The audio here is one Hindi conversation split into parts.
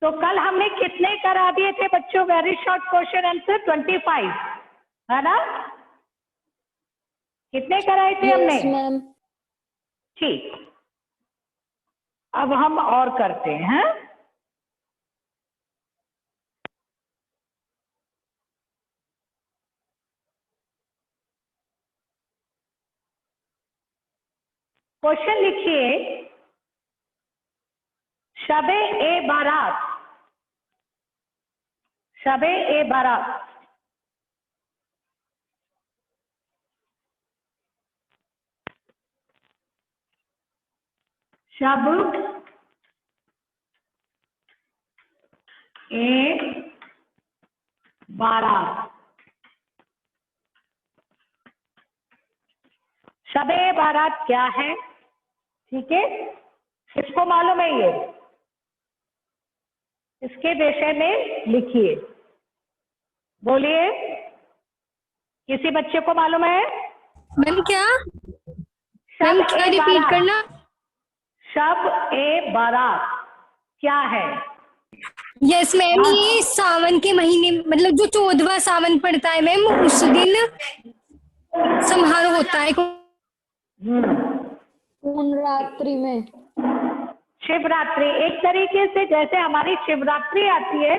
तो कल हमने कितने करा दिए थे बच्चों? वेरी शॉर्ट क्वेश्चन आंसर 25, है ना? कितने कराए थे हमने? Yes ma'am. ठीक, अब हम और करते हैं। क्वेश्चन लिखिए, शबे ए बारात, शबे ए बारात शब ए बारात, शब ए बारात क्या है? ठीक है, किसको मालूम है ये? इसके विषय में लिखिए, बोलिए, किसी बच्चे को मालूम है? मैम क्या? मैम शब क्या ए रिपीट बारात, करना? शब ए बारात क्या है? यस मैम, ये सावन के महीने, मतलब जो 14वां सावन पड़ता है मैम, उस दिन समारोह होता है पूर्ण रात्रि में। शिवरात्रि, एक तरीके से जैसे हमारी शिवरात्रि आती है,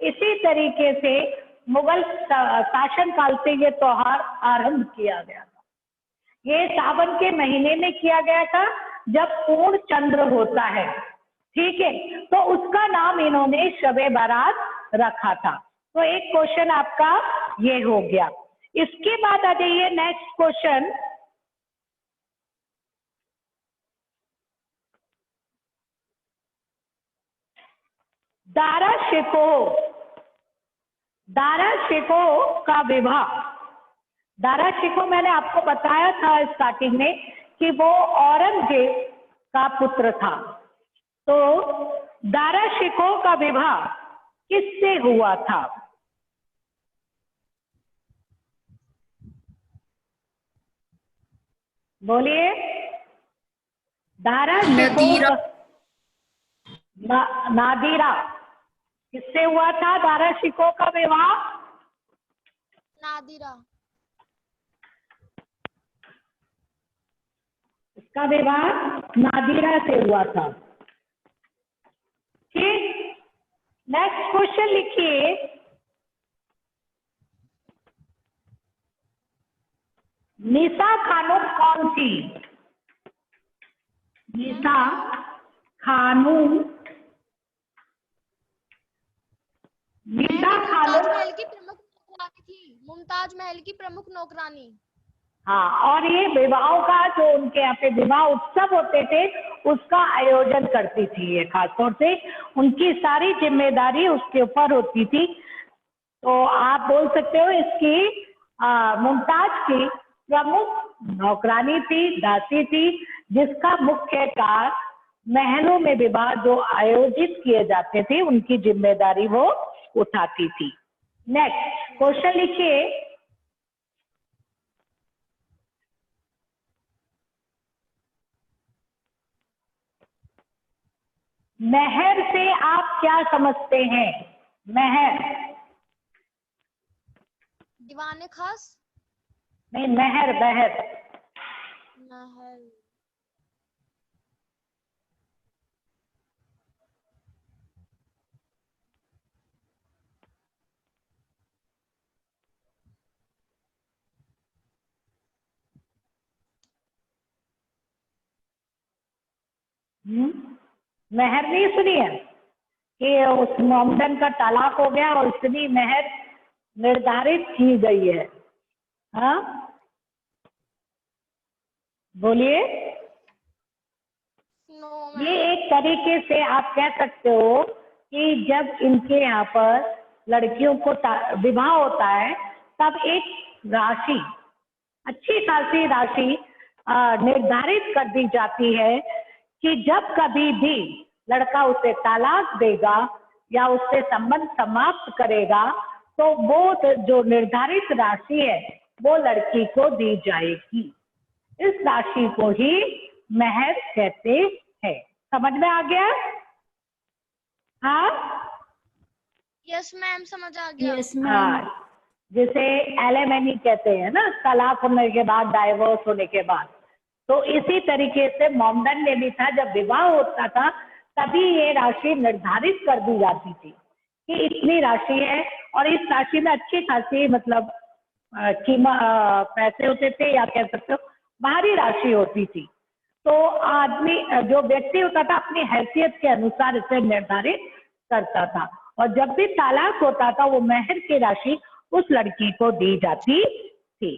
इसी तरीके से मुगल शासन काल से ये त्योहार आरंभ किया गया था। ये सावन के महीने में किया गया था, जब पूर्ण चंद्र होता है। ठीक है, तो उसका नाम इन्होंने शबे बारात रखा था। तो एक क्वेश्चन आपका ये हो गया। इसके बाद आ जाइए नेक्स्ट क्वेश्चन। दारा शिको का विवाह, दारा शिको मैंने आपको बताया था स्टार्टिंग में कि वो औरंगजेब का पुत्र था। तो दारा शिको का विवाह किससे हुआ था? बोलिए, दारा शिको नादिरा किससे हुआ था? दारा शिको का विवाह नादिरा। इसका विवाह नादिरा से हुआ था। ठीक, नेक्स्ट क्वेश्चन लिखिए, निसा खानूम कौन थी? निसा खानूम, निसा मुमताज खानूम, महल की प्रमुख नौकरानी थी, मुमताज महल की प्रमुख नौकरानी। हाँ, और ये विवाहों का जो उनके यहाँ पे विवाह उत्सव होते थे उसका आयोजन करती थी ये, खासतौर से उनकी सारी जिम्मेदारी उसके ऊपर होती थी। तो आप बोल सकते हो इसकी मुमताज की प्रमुख नौकरानी थी, दासी थी, जिसका मुख्य कार्य महलों में विवाह जो आयोजित किए जाते थे उनकी जिम्मेदारी वो उठाती थी। नेक्स्ट क्वेश्चन लिखिए, महर से आप क्या समझते हैं? महर, दीवाने खास। नहीं, महर, महर, महल, महर नहीं सुनी है कि उस मोमडन का तलाक हो गया और इतनी महर निर्धारित की गई है? हाँ, बोलिए। नो ये एक तरीके से आप कह सकते हो कि जब इनके यहाँ पर लड़कियों को विवाह होता है तब एक राशि, अच्छी खासी राशि निर्धारित कर दी जाती है कि जब कभी भी लड़का उसे तलाक देगा या उससे संबंध समाप्त करेगा तो वो जो निर्धारित राशि है वो लड़की को दी जाएगी। इस राशि को ही महर कहते हैं। समझ में आ गया? हाँ, यस मैम, समझ आ गया। Yes ma'am. हाँ, जिसे एलिमनी कहते हैं ना, तलाक होने के बाद, डाइवोर्स होने के बाद। तो इसी तरीके से मोमडन में भी था, जब विवाह होता था तभी ये राशि निर्धारित कर दी जाती थी कि इतनी राशि है, और इस राशि में अच्छी खासी मतलब पैसे होते थे, या कह सकते हो भारी राशि होती थी। तो आदमी जो व्यक्ति होता था अपनी हैसियत के अनुसार इसे निर्धारित करता था, और जब भी तलाक होता था वो मेहर की राशि उस लड़की को दी जाती थी।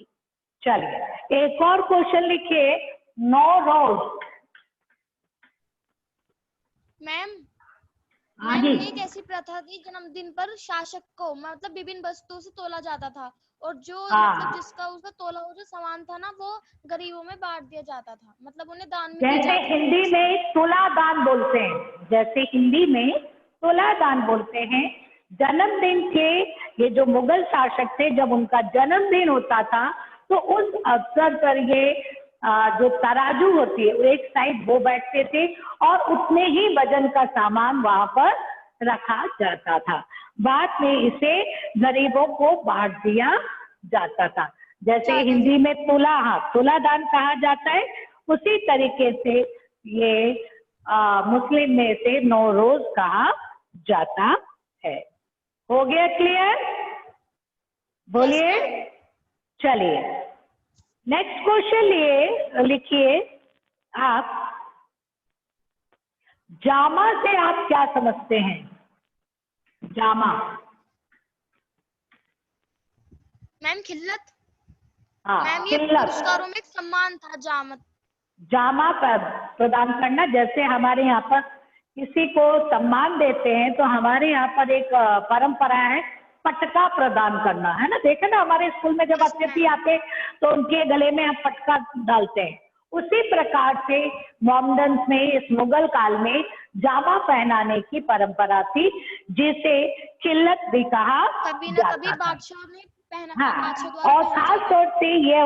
चलिए एक और क्वेश्चन लिखिए, 9 रोज। मैम, हाँ मैम जी, एक ऐसी प्रथा थी, जन्मदिन पर शासक को मतलब विभिन्न वस्तुओं से तोला जाता था, और जो हाँ। मतलब जिसका उसका तोला हुआ जो सामान था ना, वो गरीबों में बांट दिया जाता था, मतलब उन्हें दान में दी जैसे जाती थी हिंदी पैसे। में तुला दान बोलते हैं, जैसे हिंदी में तुला दान बोलते हैं। जन्मदिन के, ये जो मुगल शासक थे, जब उनका जन्मदिन होता था तो उस अवसर पर ये जो तराजू होती है वो एक साइड वो बैठते थे, और उतने ही वजन का सामान वहां पर रखा जाता था। बाद में इसे गरीबों को बांट दिया जाता था। जैसे हिंदी में तुला, हाँ, तुला दान कहा जाता है, उसी तरीके से ये मुस्लिम में से 9 रोज कहा जाता है। हो गया क्लियर? बोलिए। चलिए नेक्स्ट क्वेश्चन लिए लिखिए आप, जामा से आप क्या समझते हैं? जामा, मैम खिल्लत। हाँ, मैम ये खिल्लत। पुरस्कारों में एक सम्मान था, जामत। जामा प्रदान करना, जैसे हमारे यहाँ पर किसी को सम्मान देते हैं तो हमारे यहाँ पर एक परंपरा है पटका प्रदान करना, है ना? देखे ना हमारे स्कूल में जब अतिथि आते तो उनके गले में हम पटका डालते हैं। उसी प्रकार से मोमडन्स में इस मुगल काल में जामा पहनाने की परंपरा थी, जिसे खिल्लत भी कहा कभी न जाता कभी था। बादशाह ने पहना, हाँ, बादशाह द्वारा और पहना खास जाता तौर से ये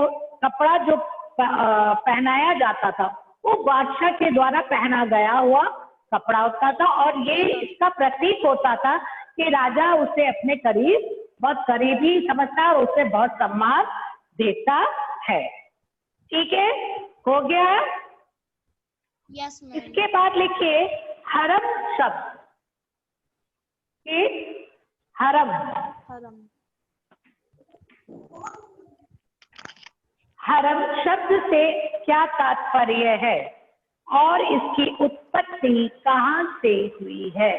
कपड़ा जो पहनाया जाता था वो बादशाह के द्वारा पहना गया हुआ कपड़ा होता था, और ये इसका प्रतीक होता था कि राजा उसे अपने करीब, बहुत करीबी समझता है और उसे बहुत सम्मान देता है। ठीक है, हो गया। Yes ma'am. इसके बाद लिखिए हरम शब्द। हरम, हरम। हरम शब्द से क्या तात्पर्य है और इसकी उत्पत्ति कहाँ से हुई है?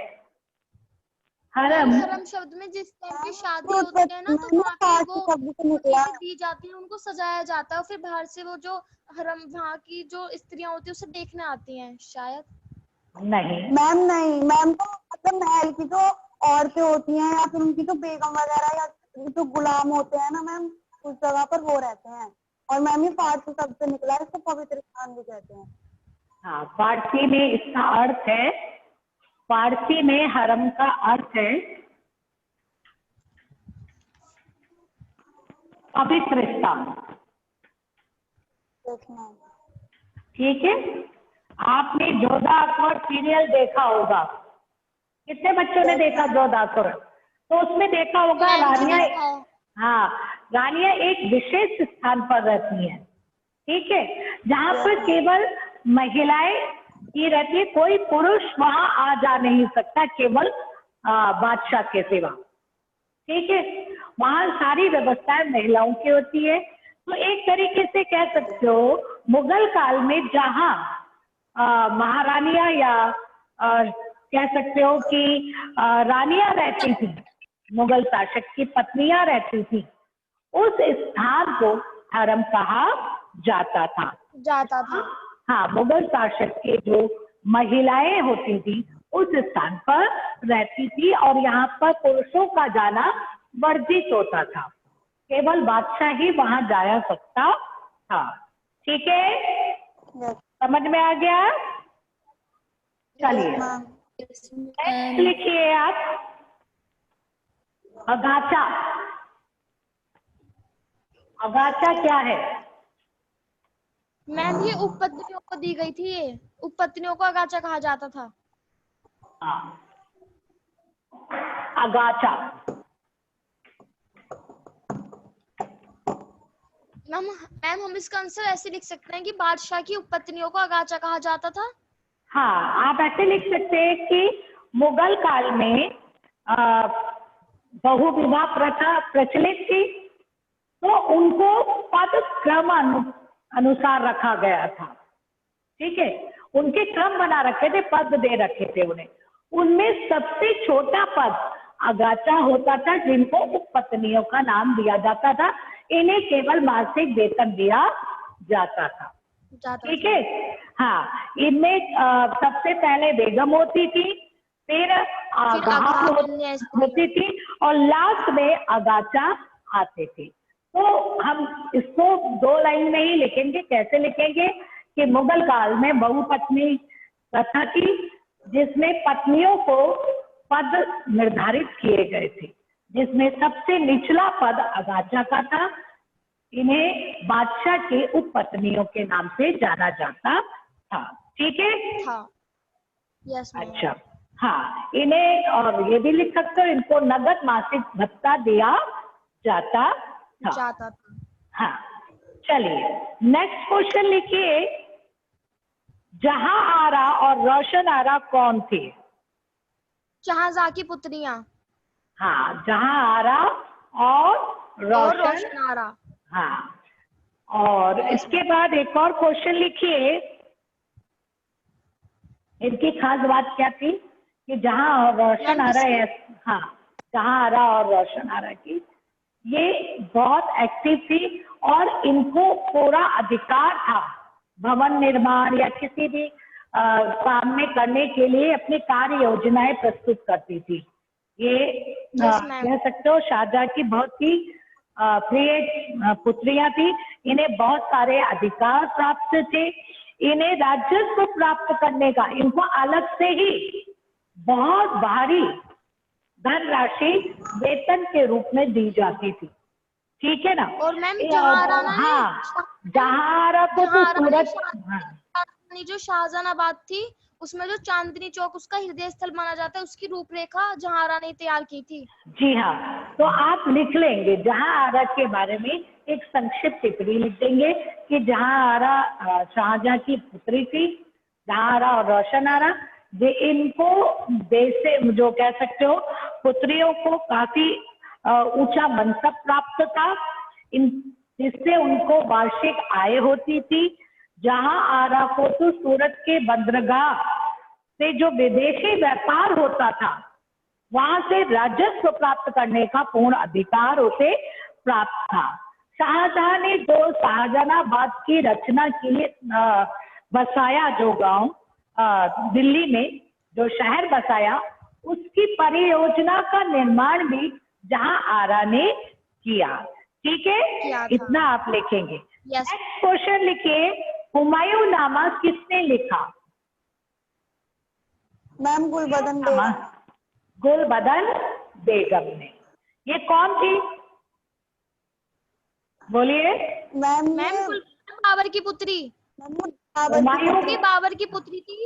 हरम, हरम शब्द में जिस टाइम पे शादी होती है ना, तो वहाँ पे वो चीजें दी जाती है, उनको सजाया जाता है, और फिर बाहर से वो जो हरम वहाँ की जो स्त्रियां होती है उसे देखने आती हैं शायद। नहीं मैम, नहीं मैम, तो मतलब महल की जो औरतें होती हैं या फिर उनकी जो बेगम वगैरह या जो गुलाम होते हैं ना मैम, उस जगह पर वो रहते हैं। और मैम ये फारसी शब्द से निकला है, इसको पवित्र स्थान भी कहते हैं। हाँ, फारसी में इसका अर्थ है, फारसी में हरम का अर्थ है पवित्र स्थान। ठीक है, आपने जोधा अकबर सीरियल देखा होगा, कितने बच्चों ने देखा जोधा अकबर? तो उसमें देखा होगा रानियां, हाँ, रानियां एक विशेष स्थान पर रहती हैं, ठीक है, जहाँ पर केवल महिलाएं ही रहती है, कोई पुरुष वहां आ जा नहीं सकता, केवल बादशाह के सिवा। ठीक है, वहां सारी व्यवस्थाएं महिलाओं की होती है। तो एक तरीके से कह सकते हो मुगल काल में जहाँ महारानियां या कह सकते हो कि रानियां रहती थी, मुगल शासक की पत्नियां रहती थी, उस स्थान को हरम कहा जाता था। हाँ, मुगल शासक के जो महिलाएं होती थी उस स्थान पर रहती थी, और यहाँ पर पुरुषों का जाना वर्जित होता था, केवल बादशाह ही वहां जाया सकता था। ठीक है, समझ में आ गया? चलिए नेक्स्ट लिखिए आप, अगाचा। अगाचा क्या है? मैम ये उपपत्नियों को दी गई थी, ये उपपत्नियों को अगाचा कहा जाता था। हाँ, अगाचा। मैम हम इसका आंसर ऐसे लिख सकते हैं कि बादशाह की उपपत्नियों को अगाचा कहा जाता था। हाँ, आप ऐसे लिख सकते हैं कि मुगल काल में बहुविवाह प्रथा प्रचलित थी, तो उनको पद क्रम अनुसार रखा गया था। ठीक है, उनके क्रम बना रखे थे, पद दे रखे थे उन्हें। उनमें सबसे छोटा पद अगाचा होता था, जिनको उपपत्नियों का नाम दिया जाता था। इन्हें केवल मासिक वेतन दिया जाता था। ठीक है, हाँ, इनमें सबसे पहले बेगम होती थी, फिर आगा होती थी, और लास्ट में अगाचा आते थे। तो हम इसको 2 लाइन में ही लिखेंगे। कैसे लिखेंगे कि मुगल काल में बहुपत्नी प्रथा थी, जिसमें पत्नियों को पद निर्धारित किए गए थे, जिसमें सबसे निचला पद अगाचा का था। इन्हें बादशाह के उपपत्नियों के नाम से जाना जाता था। ठीक है, यस मैम। अच्छा, हाँ, इन्हें और ये भी लिख सकते हो, इनको नगद मासिक भत्ता दिया जाता था। हाँ, चलिए नेक्स्ट क्वेश्चन लिखिए। जहां आरा और रोशन आरा कौन थे? शाहजहां की पुत्रियां। हाँ, जहां आरा और रोशन आरा। हाँ, और इसके बाद एक और क्वेश्चन लिखिए। इनकी खास बात क्या थी कि जहां रोशन आरा है, हाँ, जहां आरा और रोशन आरा की ये बहुत एक्टिव थी, और इनको पूरा अधिकार था भवन निर्माण या किसी भी काम में करने के लिए अपनी कार्य योजनाएं प्रस्तुत करती थी। ये कह सकते हो शाहजहां की बहुत ही प्रिय पुत्रियां थी। इन्हें बहुत सारे अधिकार प्राप्त थे। इन्हें राजस्व प्राप्त करने का, इनको अलग से ही बहुत भारी धनराशि वेतन के रूप में दी जाती थी। ठीक है ना? और मैम जहां को तो सूरत, जो शाहजहानाबाद थी उसमें जो चांदनी चौक उसका हृदय स्थल माना जाता है, उसकी रूपरेखा जहांआरा ने तैयार की थी। जी हाँ, तो आप लिख लेंगे जहांआरा के बारे में एक संक्षिप्त टिप्पणी लिख देंगे कि जहांआरा शाहजहां की पुत्री थी, जहांआरा और रोशन आरा। ये इनको वैसे जो कह सकते हो पुत्रियों को काफी ऊंचा मनसब प्राप्त था, जिससे उनको वार्षिक आय होती थी। जहांआरा को तो सूरत के बंदरगाह से जो विदेशी व्यापार होता था, वहां से राजस्व प्राप्त करने का पूर्ण अधिकार उसे प्राप्त था। शाहजहां ने जो शाहजहानाबाद की रचना की, बसाया जो गांव दिल्ली में जो शहर बसाया, उसकी परियोजना का निर्माण भी जहांआरा ने किया। ठीक है, इतना आप लिखेंगे। नेक्स्ट क्वेश्चन लिखिए। हुमायूं नामा किसने लिखा? मैम गुलबदन बेगम। गुलबदन बेगम ने। ये कौन थी? बोलिए मैम। बाबर की पुत्री। हुमायूं की बाबर की पुत्री थी,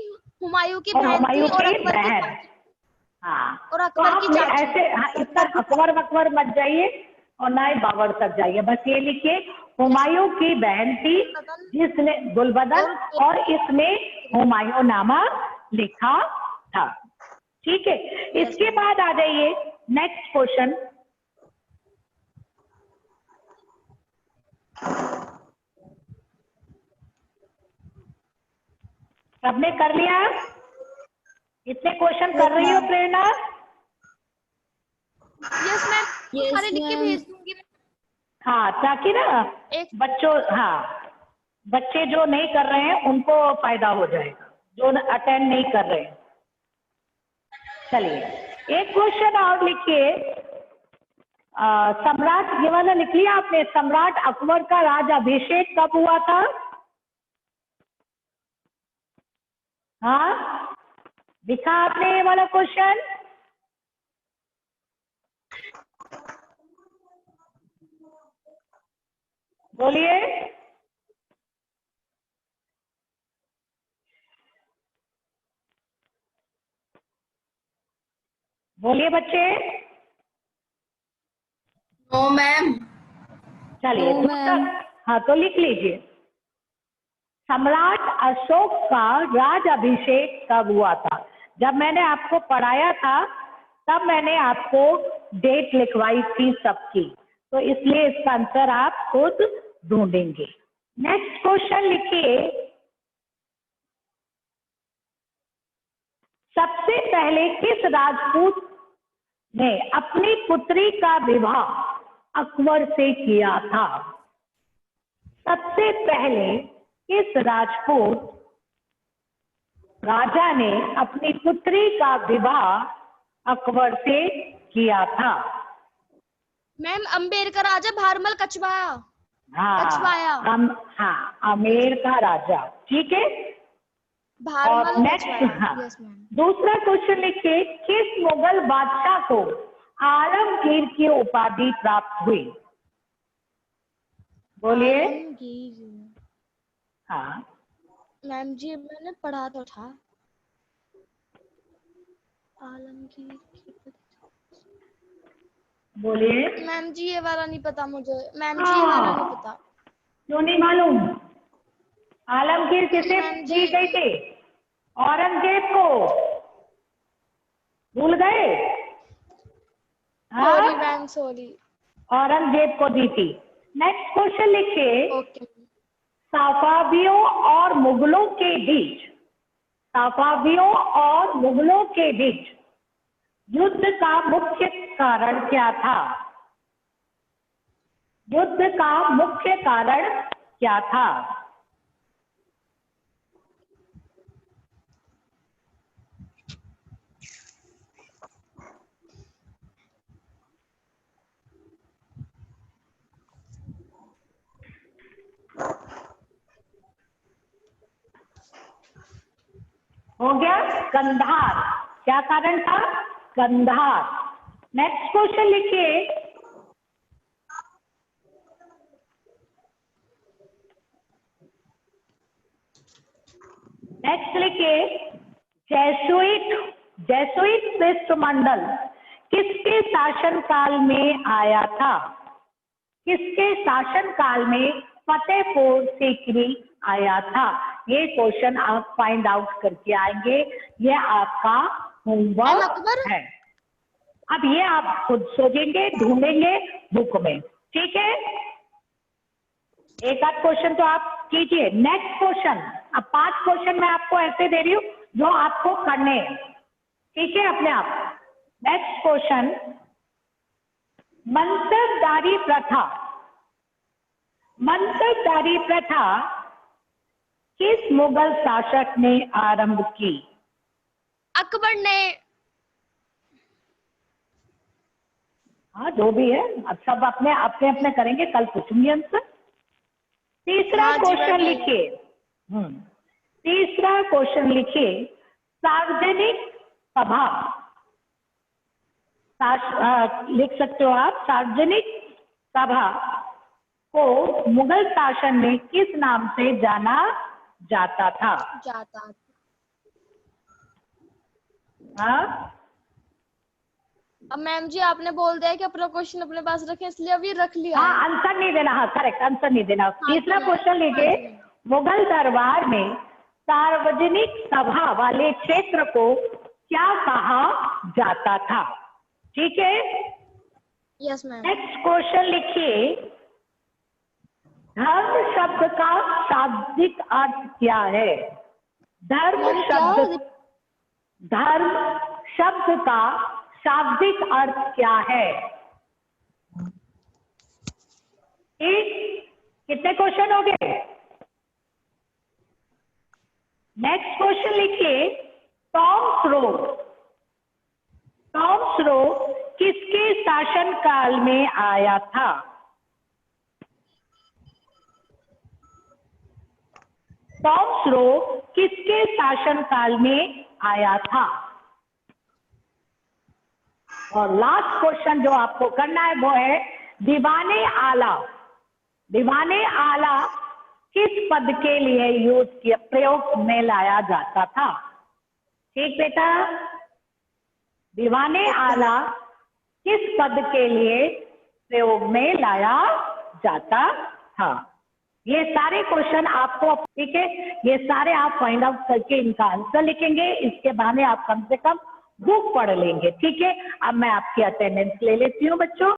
हुमायूं की बहन थी, और अकबर की बहन। हाँ, और अकबर की चाची। ऐसे इतना अकबर मत जाइए और ना ही बाबर तक जाइए, बस ये लिखिए हुमायूं की बहन थी जिसने गुलबदन, और इसने हुमायूं नामा लिखा था। ठीक है, इसके बाद आ जाइए नेक्स्ट क्वेश्चन। सबने कर लिया? इतने क्वेश्चन कर रही हो प्रेरणा? यस मैम, सारे लिख के भेज दूंगी। हाँ, ताकि ना बच्चों, हाँ, बच्चे जो नहीं कर रहे हैं उनको फायदा हो जाएगा, जो अटेंड नहीं कर रहे हैं। चलिए एक क्वेश्चन और लिखिए। सम्राट, ये वाला लिख लिया आपने? सम्राट अकबर का राज अभिषेक कब हुआ था? हाँ, लिखा आपने ये वाला क्वेश्चन? बोलिए। बोलिए बच्चे। चलिए No, ma'am. हाँ तो लिख लीजिए। सम्राट अशोक का राज अभिषेक कब हुआ था? जब मैंने आपको पढ़ाया था तब मैंने आपको डेट लिखवाई थी सबकी, तो इसलिए इसका आंसर आप खुद ढूंढेंगे। नेक्स्ट क्वेश्चन लिखिए। सबसे पहले किस राजपूत ने अपनी पुत्री का विवाह अकबर से किया था? सबसे पहले किस राजपूत राजा ने अपनी पुत्री का विवाह अकबर से किया था? मैम अम्बेर का राजा भारमल कछवाया। कछवाया। हाँ, आमेर का राजा, ठीक है। और भारमल नेक्स्ट, कछवाया। हाँ, यस मैम। दूसरा क्वेश्चन लिखिए। किस मुगल बादशाह को आलमगीर की उपाधि प्राप्त हुई? बोलिए। आलमगीर। हाँ, मैम जी मैंने पढ़ा तो था। आलमगीर की। बोलिए। मैम जी ये वाला नहीं पता मुझे। मैम जी ये वाला नहीं पता। क्यों नहीं मालूम? आलमगीर किसे मैम दी जी। गई थी? औरंगजेब को। भूल गए? हाँ? Sorry ma'am sorry. औरंगजेब को दी थी। नेक्स्ट क्वेश्चन लिखिए। ओके। सफावियों और मुगलों के बीच, सफावियों और मुगलों के बीच युद्ध का मुख्य कारण क्या था? युद्ध का मुख्य कारण क्या था? हो गया कंधार। क्या कारण था? कंधार। नेक्स्ट क्वेश्चन लिखिए। नेक्स्ट लिखिए। जैसुइट शिष्टमंडल किसके शासनकाल में आया था? किसके शासनकाल में फतेहपुर सीकरी आया था? ये क्वेश्चन आप फाइंड आउट करके आएंगे, ये आपका होमवर्क अकबर। है। अब ये आप खुद सोचेंगे, ढूंढेंगे बुक में, ठीक है। एक आध क्वेश्चन तो आप कीजिए। नेक्स्ट क्वेश्चन, अब 5 क्वेश्चन मैं आपको ऐसे दे रही हूँ जो आपको करने हैं, ठीक है, अपने आप। नेक्स्ट क्वेश्चन, मनसबदारी प्रथा, मनसबदारी प्रथा किस मुगल शासक ने आरंभ की? अकबर ने। हाँ जो भी है, अब सब अपने अपने अपने करेंगे, कल पूछूंगी आंसर। तीसरा हाँ जी, क्वेश्चन मैं भी। लिखिए। तीसरा क्वेश्चन लिखिए। सार्वजनिक सभा, लिख सकते हो आप, सार्वजनिक सभा को मुगल शासन में किस नाम से जाना जाता था? हाँ? अब मैम जी आपने बोल दिया कि अपना क्वेश्चन अपने पास रखें, इसलिए अभी रख लिया हाँ, है। आंसर नहीं देना। हाँ करेक्ट, आंसर नहीं देना। तीसरा जी, क्वेश्चन लीजिए। हाँ जी। मुगल दरबार में सार्वजनिक सभा वाले क्षेत्र को क्या कहा जाता था? ठीक है। Yes ma'am. नेक्स्ट क्वेश्चन लिखिए। धर्म शब्द का शाब्दिक अर्थ क्या है? धर्म मैम शब्द, क्या? धर्म शब्द का शाब्दिक अर्थ क्या है? कितने क्वेश्चन हो गए? नेक्स्ट क्वेश्चन लिखिए। टॉम स्रो किसके शासन काल में आया था? टॉम स्रो किसके शासन काल में आया था? और लास्ट क्वेश्चन जो आपको करना है वो है दीवाने आला। दीवाने आला किस पद के लिए यूज किया, प्रयोग में लाया जाता था? ठीक बेटा, दीवाने आला किस पद के लिए प्रयोग में लाया जाता था। ये सारे क्वेश्चन आपको, ठीक है, ये सारे आप फाइंड आउट करके इनका आंसर लिखेंगे। इसके बहाने आप कम से कम बुक पढ़ लेंगे, ठीक है। अब मैं आपकी अटेंडेंस ले लेती हूँ बच्चों।